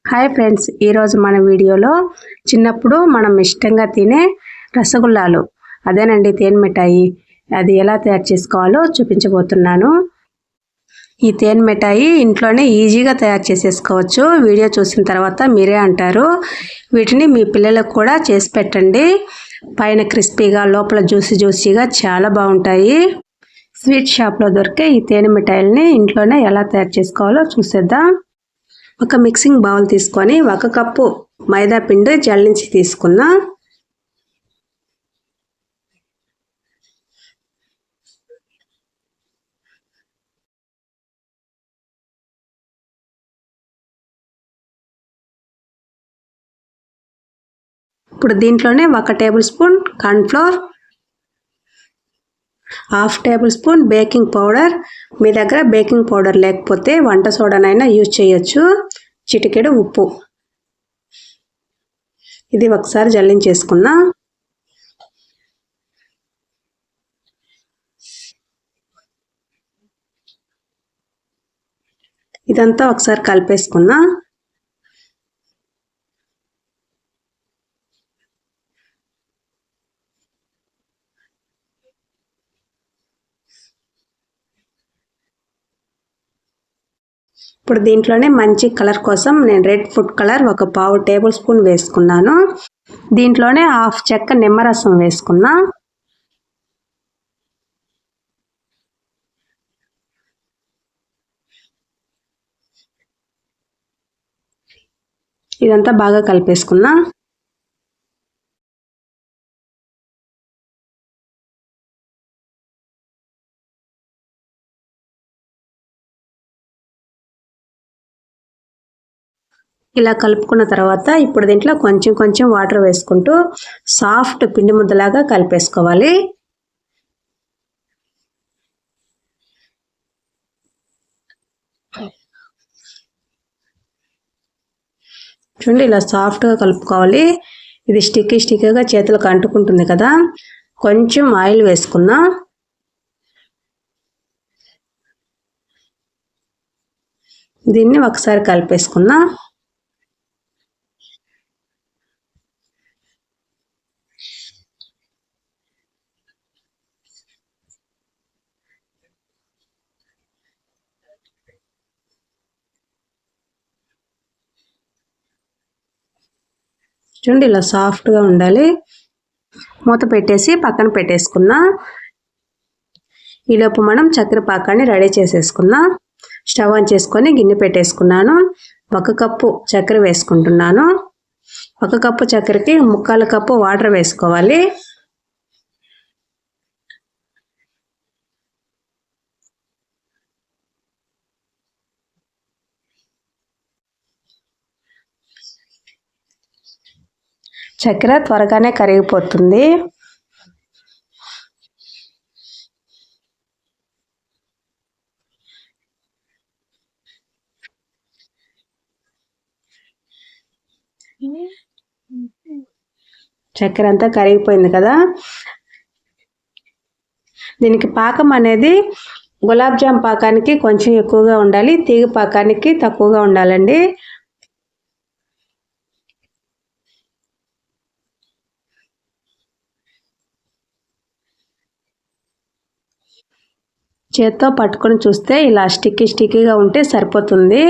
Hi friends, ఈరోజు మన వీడియోలో చిన్నప్పుడు మనం ఇష్టంగా తినే రసగుల్లాలు అదేనండి తేనె మిఠాయి అది ఎలా తయారు చేసుకోవాలో చూపించబోతున్నాను. ఈ తేనె మిఠాయి ఇంట్లోనే ఈజీగా తయారు చేసేసుకోవచ్చు. వీడియో చూసిన తర్వాత మీరే అంటారు. వీటిని మీ పిల్లలకు కూడా చేసి పెట్టండి. పైన క్రిస్పీగా లోపల జ్యూసీగా చాలా బాగుంటాయి. స్వీట్ షాప్లో దొరికే ఈ తేనె మిఠాయిల్ని ఇంట్లోనే ఎలా తయారు చేసుకోవాలో చూసేద్దాం. ఒక మిక్సింగ్ బౌల్ తీసుకొని 1 కప్పు మైదా పిండి జల్లించి తీసుకున్నా. ఇప్పుడు దీంట్లోనే 1 tablespoon corn flour, 1/2 tablespoon baking powder. మీ దగ్గర బేకింగ్ పౌడర్ లేకపోతే వంట సోడానైనా యూజ్ చేయొచ్చు. చిటికెడు ఉప్పు. ఇది ఒకసారి జల్లించేసుకున్నా. ఇదంతా ఒకసారి కలిపేసుకున్నా. ఇప్పుడు దీంట్లోనే మంచి కలర్ కోసం నేను red food colour 1/4 table spoon వేసుకున్నాను. దీంట్లోనే 1/2 చెక్క నిమ్మరసం వేసుకున్నా. ఇదంతా బాగా కలిపేసుకున్నా. ఇలా కలుపుకున్న తర్వాత ఇప్పుడు దీంట్లో కొంచెం వాటర్ వేసుకుంటూ సాఫ్ట్ పిండి ముద్దలాగా కలిపేసుకోవాలి. చూడండి, ఇలా సాఫ్ట్గా కలుపుకోవాలి. ఇది స్టిక్కీగా చేతులకు అంటుకుంటుంది కదా. కొంచెం ఆయిల్ వేసుకున్నా. దీన్ని ఒకసారి కలిపేసుకున్నా. చూడండి, ఇలా సాఫ్ట్గా ఉండాలి. మూత పెట్టేసి పక్కన పెట్టేసుకున్నా. ఈలోపు మనం చక్కెర పాకాన్ని రెడీ చేసేసుకున్నాం. స్టవ్ ఆన్ చేసుకొని గిన్నె పెట్టేసుకున్నాను. 1 కప్పు చక్కెర వేసుకుంటున్నాను. 1 కప్పు చక్కెరకి 3/4 కప్పు వాటర్ వేసుకోవాలి. చక్కెర త్వరగానే కరిగిపోతుంది. చక్కెర అంతా కరిగిపోయింది కదా. దీనికి పాకం అనేది గులాబ్ జామ్ పాకానికి కొంచెం ఎక్కువగా ఉండాలి, తీగ పాకానికి తక్కువగా ఉండాలండి. చేత్తో పట్టుకొని చూస్తే ఇలా స్టిక్కీగా ఉంటే సరిపోతుంది.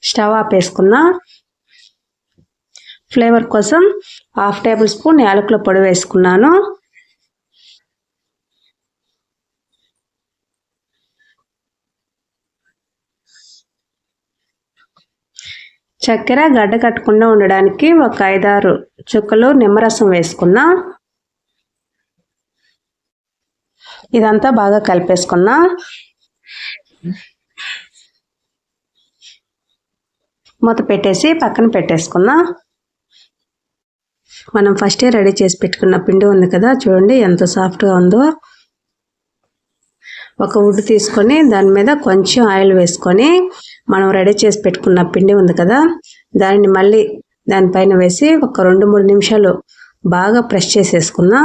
స్టవ్ ఆపేసుకున్నా. ఫ్లేవర్ కోసం 1/2 టేబుల్ స్పూన్ యాలకుల పొడి వేసుకున్నాను. చక్కెర గడ్డ కట్టకుండా ఉండడానికి ఒక 5-6 చుక్కలు నిమ్మరసం వేసుకున్నా. ఇదంతా బాగా కలిపేసుకున్నా. మూత పెట్టేసి పక్కన పెట్టేసుకున్నా. మనం ఫస్టే రెడీ చేసి పెట్టుకున్న పిండి ఉంది కదా, చూడండి ఎంత సాఫ్ట్గా ఉందో. ఒక వుడ్ తీసుకొని దాని మీద కొంచెం ఆయిల్ వేసుకొని మనం రెడీ చేసి పెట్టుకున్న పిండి ఉంది కదా, దానిని మళ్ళీ దానిపైన వేసి ఒక 2-3 నిమిషాలు బాగా ప్రెస్ చేసేసుకున్నా.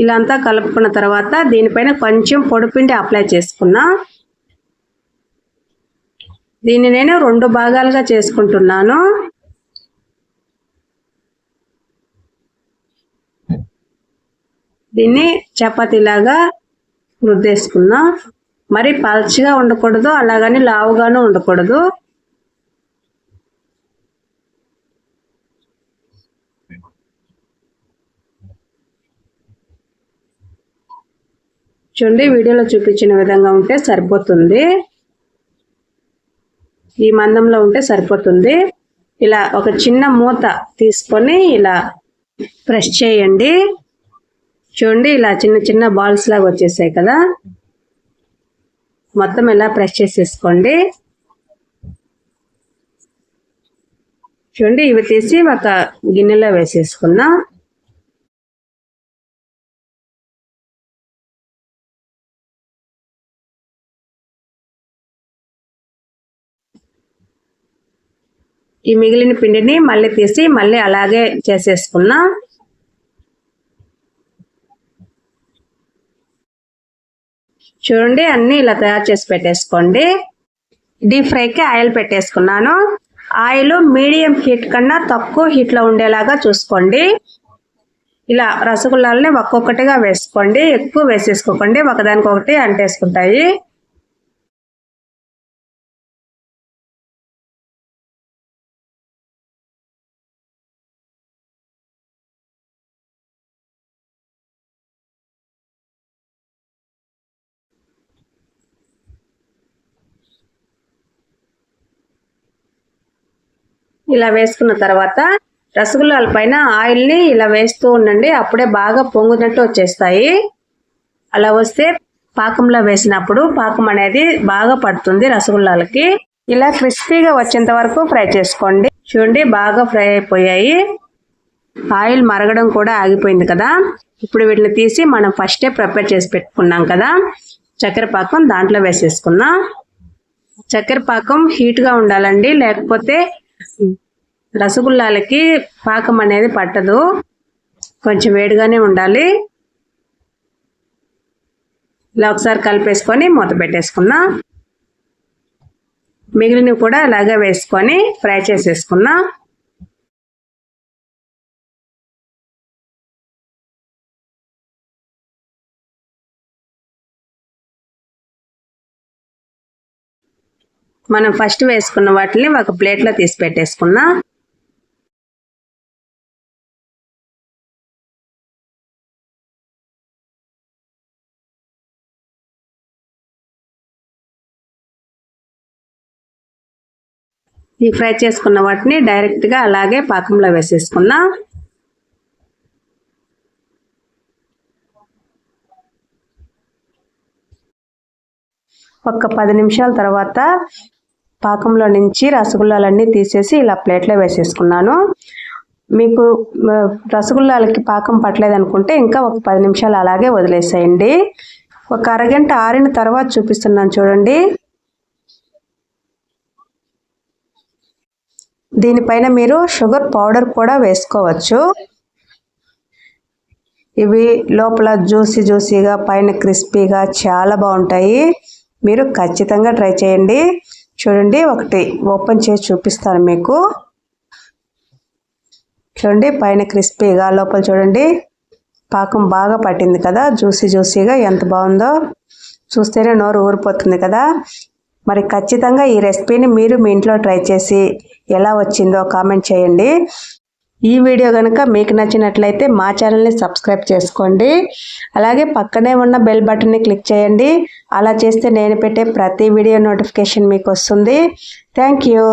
ఇలా అంతా కలుపుకున్న తర్వాత దీనిపైన కొంచెం పొడిపిండి అప్లై చేసుకున్నా. దీన్ని నేను 2 భాగాలుగా చేసుకుంటున్నాను. దీన్ని చపాతీలాగా రుద్దేసుకున్నా. మరి పల్చగా ఉండకూడదు, అలాగని లావుగాను ఉండకూడదు. చూడండి, వీడియోలో చూపించిన విధంగా ఉంటే సరిపోతుంది. ఈ మందంలో ఉంటే సరిపోతుంది. ఇలా ఒక చిన్న మూత తీసుకొని ఇలా ప్రెస్ చేయండి. చూడండి, ఇలా చిన్న చిన్న బాల్స్ లాగా వచ్చేసాయి కదా. మొత్తం ఇలా ప్రెస్ చేసేసుకోండి. చూడండి, ఇవి తీసి ఒక గిన్నెలో వేసేసుకున్నా. ఈ మిగిలిన పిండిని మళ్ళీ తీసి మళ్ళీ అలాగే చేసేసుకున్నా. చూడండి, అన్నీ ఇలా తయారు చేసి పెట్టేసుకోండి. డీప్ ఫ్రైకి ఆయిల్ పెట్టేసుకున్నాను. ఆయిల్ మీడియం హీట్ కన్నా తక్కువ హీట్లో ఉండేలాగా చూసుకోండి. ఇలా రసగుల్లాలని ఒక్కొక్కటిగా వేసుకోండి, ఎక్కువ వేసేసుకోకండి, ఒకదానికొకటి అంటేసుకుంటాయి. ఇలా వేసుకున్న తర్వాత రసగుల్లాల పైన ఆయిల్ని ఇలా వేస్తూ ఉండండి. అప్పుడే బాగా పొంగునట్టు వచ్చేస్తాయి. అలా వస్తే పాకంలో వేసినప్పుడు పాకం అనేది బాగా పడుతుంది రసగుల్లాలకి. ఇలా క్రిస్పీగా వచ్చేంత వరకు ఫ్రై చేసుకోండి. చూడండి, బాగా ఫ్రై అయిపోయాయి. ఆయిల్ మరగడం కూడా ఆగిపోయింది కదా. ఇప్పుడు వీటిని తీసి మనం ఫస్టే ప్రిపేర్ చేసి పెట్టుకున్నాం కదా చక్కెర పాకం, దాంట్లో వేసేసుకున్నాం. చక్కెర పాకం హీట్గా ఉండాలండి, లేకపోతే రసగుల్లాలకి పాకం అనేది పట్టదు. కొంచెం వేడిగానే ఉండాలి. ఇలా ఒకసారి కలిపేసుకొని మూత పెట్టేసుకున్నా. మిగిలినవి కూడా అలాగే వేసుకొని ఫ్రై చేసేసుకున్నా. మనం ఫస్ట్ వేసుకున్న వాటిని ఒక ప్లేట్లో తీసి పెట్టేసుకున్నా. ఈ ఫ్రై చేసుకున్న వాటిని డైరెక్ట్గా అలాగే పాకంలో వేసేసుకున్నా. ఒక 10 నిమిషాల తర్వాత పాకంలో నుంచి రసగుల్లాలన్నీ తీసేసి ఇలా ప్లేట్లో వేసేసుకున్నాను. మీకు రసగుల్లాలకి పాకం పట్టలేదు అనుకుంటే ఇంకా ఒక 10 నిమిషాలు అలాగే వదిలేసేయండి. ఒక అరగంట ఆరిన తర్వాత చూపిస్తున్నాను చూడండి. దీనిపైన మీరు షుగర్ పౌడర్ కూడా వేసుకోవచ్చు. ఇవి లోపల జ్యూసీగా పైన క్రిస్పీగా చాలా బాగుంటాయి. మీరు ఖచ్చితంగా ట్రై చేయండి. చూడండి, ఒకటి ఓపెన్ చేసి చూపిస్తాను మీకు. చూడండి, పైన క్రిస్పీగా, లోపల చూడండి పాకం బాగా పట్టింది కదా, జ్యూసీగా ఎంత బాగుందో. చూస్తేనే నోరు ఊరిపోతుంది కదా. మరి ఖచ్చితంగా ఈ రెసిపీని మీరు మీ ఇంట్లో ట్రై చేసి ఎలా వచ్చిందో కామెంట్ చేయండి. ఈ వీడియో కనుక మీకు నచ్చినట్లయితే మా ఛానల్ని సబ్స్క్రైబ్ చేసుకోండి. అలాగే పక్కనే ఉన్న బెల్ బటన్ని క్లిక్ చేయండి. అలా చేస్తే నేను పెట్టే ప్రతి వీడియో నోటిఫికేషన్ మీకు వస్తుంది. Thank you.